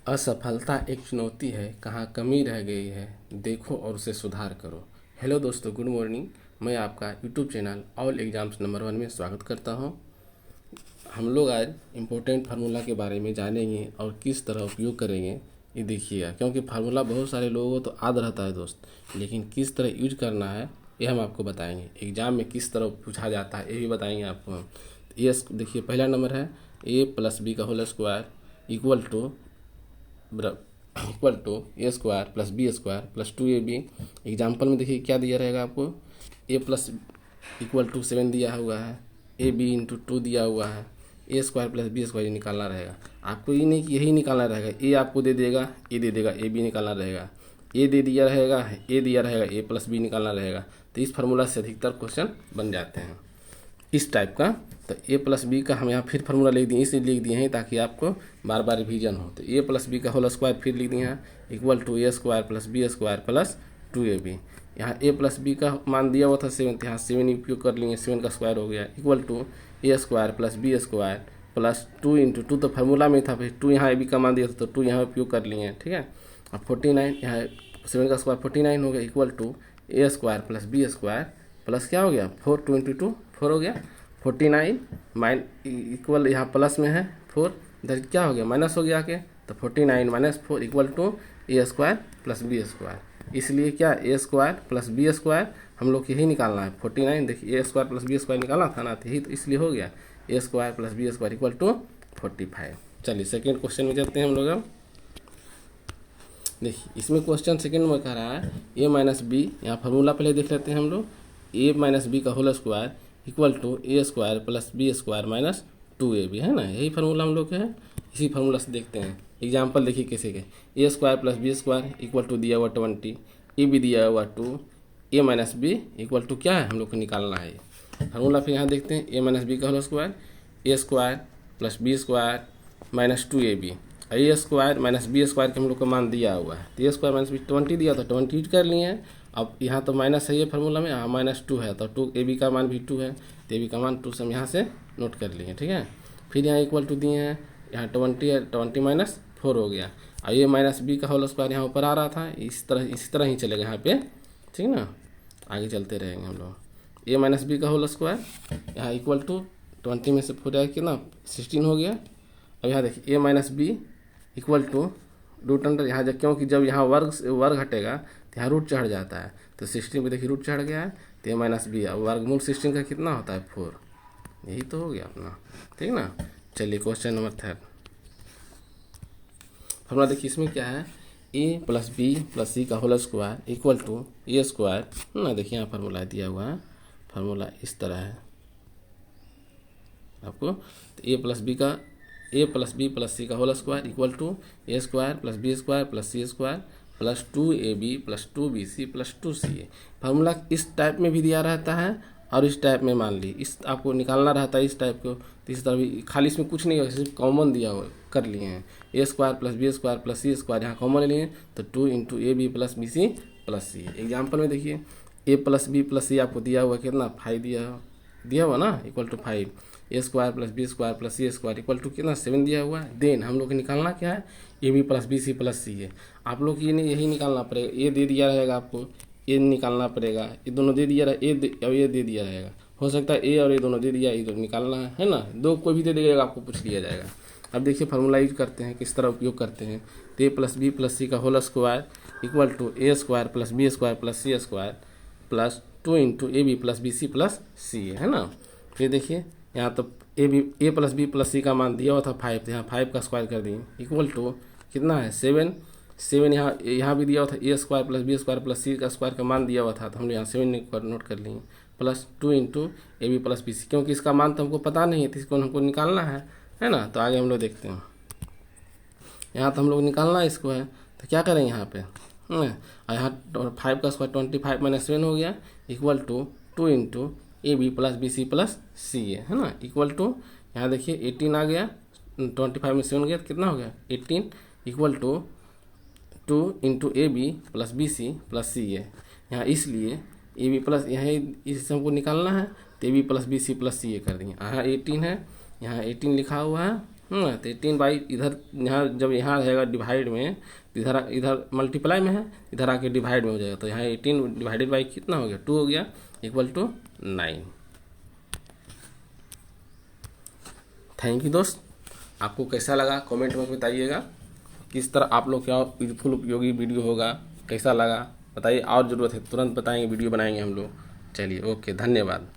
असफलता एक चुनौती है, कहाँ कमी रह गई है, देखो और उसे सुधार करो। हेलो दोस्तों, गुड मॉर्निंग। मैं आपका YouTube channel all exams number 1 में स्वागत करता हूं। हम लोग आज इम्पोर्टेंट फार्मूला के बारे में जानेंगे और किस तरह उपयोग करेंगे ये देखिएगा, क्योंकि फार्मूला बहुत सारे लोगों को तो याद रहता है दोस्त, लेकिन किस तरह यूज करना है ये हम आपको बताएंगे। एग्जाम में किस तरह पूछा जाता है ये भी बताएंगे आपको हम। ये देखिए, पहला नंबर है a प्लस बी का whole square equal to A square plus B square plus 2ab। Example में देखिए क्या दिया रहेगा आपको, ए प्लस इक्वल टू 7 दिया हुआ है, ए बी इंटू 2 दिया हुआ है, ए स्क्वायर प्लस बी स्क्वायर निकालना रहेगा आपको। ये नहीं कि यही निकालना रहेगा, ए आपको दे देगा, ए दे देगा, ए बी निकालना रहेगा, ए दे दिया रहेगा, ए दिया रहेगा, ए प्लस बी निकालना रहेगा। तो इस फार्मूला से अधिकतर क्वेश्चन बन जाते हैं इस टाइप का। तो ए प्लस बी का हम यहाँ फिर फार्मूला लिख दिए, इसलिए लिख दिए हैं ताकि आपको बार बार रिवीजन हो। तो ए प्लस बी का होल स्क्वायर फिर लिख दिए हैं equal to A square plus B square plus 2ab। यहाँ ए प्लस बी का मान दिया हुआ था 7, यहाँ 7 उपयोग कर लिए, 7 का स्क्वायर हो गया equal to A square plus B square plus 2 into 2 तो फार्मूला में था, फिर 2 यहाँ ए बी का मान दिया था तो 2 यहाँ उपयोग कर लिए हैं, ठीक है। अब 49 यहाँ 7 का स्क्वायर 49 हो गया equal to A square plus B square plus क्या हो गया 4, 2 इंटू 2 4 हो गया 49 माइन इक्वल यहाँ प्लस में है 4, इधर क्या हो गया माइनस हो गया आके, तो 49 minus 4 equal to A square plus B square. इसलिए क्या a square plus B square हम लोग यही निकालना है। 49 देखिए a square plus B square निकालना था ना, तो यही तो इसलिए हो गया a square plus B square equal to 45। चलिए सेकेंड क्वेश्चन में चलते हैं हम लोग। अब देखिए इसमें क्वेश्चन सेकेंड में कह रहा है ए माइनस बी, यहाँ फार्मूला पहले देख लेते हैं हम लोग। ए माइनस बी का whole square equal to A square plus B square minus 2ab है ना, यही फार्मूला हम लोग के है। इसी फार्मूला से देखते हैं एग्जाम्पल, देखिए कैसे के a square plus B square equal to दिया हुआ 20, ए बी दिया हुआ 2, a minus b equal to क्या है हम लोग को निकालना है फार्मूला। फिर यहाँ देखते हैं ए माइनस बी का whole square a square plus B square minus 2ab। A square minus b square के हम लोग को मान दिया हुआ है, तो ए स्क्वायर माइनस बी 20 दिया था, 20 यूज कर लिए हैं। अब यहाँ तो माइनस है ये फार्मूला में, यहाँ माइनस 2 है, तो 2 ए बी का मान भी 2 है, तो ए बी का मान 2 से हम यहाँ से नोट कर लिए, ठीक है। फिर यहाँ इक्वल टू दिए हैं, यहाँ 20 है, 20 माइनस 4 हो गया। और ये माइनस बी का होल स्क्वायर यहाँ ऊपर आ रहा था, इसी तरह ही चलेगा यहाँ पे, ठीक ना। आगे चलते रहेंगे हम लोग। ए माइनस बी का होल स्क्वायर यहाँ इक्वल टू 20 में से 4 आया कितना 16 हो गया। अब यहाँ देखिए a minus b equal to root under, यहाँ क्योंकि जब यहाँ वर्ग हटेगा तो यहाँ रूट चढ़ जाता है, तो 16 पे देखिए रूट चढ़ गया है, तो ए माइनस बी वर्गमूल 16 का कितना होता है 4, यही तो हो गया अपना, ठीक ना। चलिए क्वेश्चन नंबर 3 फॉर्मूला देखिए इसमें क्या है, ए प्लस बी प्लस सी का whole square equal to A square ना। देखिए यहाँ फार्मूला दिया हुआ है, फार्मूला इस तरह है आपको। तो ए प्लस बी प्लस सी का whole square equal to A square plus B square plus C square plus 2ab plus 2bc plus 2ca। Formula इस टाइप में भी दिया रहता है और इस टाइप में मान ली इस आपको निकालना रहता है इस टाइप को, तो इस तरह भी खाली इसमें कुछ नहीं है, सिर्फ कॉमन दिया हुआ कर लिए हैं। A square plus B square plus C square यहाँ कॉमन ले लिए, तो 2 into A B plus B c plus c. Example में देखिए a plus B plus c आपको दिया हुआ कितना 5 दिया हुआ ना equal to 5, a square plus B square plus C square equal to कितना 7 दिया हुआ है। देन हम लोग को निकालना क्या है, a B plus B c plus c है। आप लोग ये नहीं यही निकालना पड़ेगा, ए दे दिया रहेगा आपको, ए निकालना पड़ेगा, ये दोनों दे दिया रहेगा, ये दे दिया रहेगा, हो सकता है ए और ए दोनों दे दिया, ये दोनों निकालना है ना, दो कोई भी दे देगा आपको पूछ लिया जाएगा। अब देखिए फार्मूला यूज करते हैं, किस तरह उपयोग करते हैं। तो ए प्लस बी प्लस सी का whole square equal to A square plus B square plus C square plus 2 into A B plus B c plus c है ना। फिर देखिए यहाँ तो ए प्लस बी प्लस सी का मान दिया हुआ था 5, तो यहाँ 5 का स्क्वायर कर दिए इक्वल टू कितना है 7 यहाँ भी दिया हुआ था a square plus B square plus सी का स्क्वायर का मान दिया हुआ था, तो हम यहाँ 7 नोट कर लिए plus 2 into A B plus B C, क्योंकि इसका मान तो हमको पता नहीं है, तो इसको हमको निकालना है ना। तो आगे हम लोग देखते हैं, यहाँ तो हम लोग निकालना है इसको है, तो क्या करें यहाँ पे और यहाँ 5 का स्क्वायर 25 माइनस 7 हो गया equal to 2 into A B plus B c plus c है ना इक्वल टू यहाँ देखिए 18 आ गया, 25 में 7 गया तो कितना हो गया 18 equal to 2 into A B plus B c plus c है। यहाँ इसलिए ए बी प्लस यहाँ इससे हमको निकालना है, तो a B plus B c plus c a कर दिए। यहाँ 18 है, यहाँ 18 लिखा हुआ है तो 18 बाई इधर यहाँ जब यहाँ रहेगा डिवाइड में, तो इधर इधर मल्टीप्लाई में है, इधर आके डिवाइड में हो जाएगा, तो यहाँ 18 डिवाइडेड बाई कितना हो गया 2 हो गया, इक्वल टू 9। थैंक यू दोस्त, आपको कैसा लगा कमेंट में बताइएगा। किस तरह आप लोग क्या फुल उपयोगी वीडियो होगा, कैसा लगा बताइए। और ज़रूरत है तुरंत बताएंगे, वीडियो बनाएंगे हम लोग। चलिए ओके, धन्यवाद।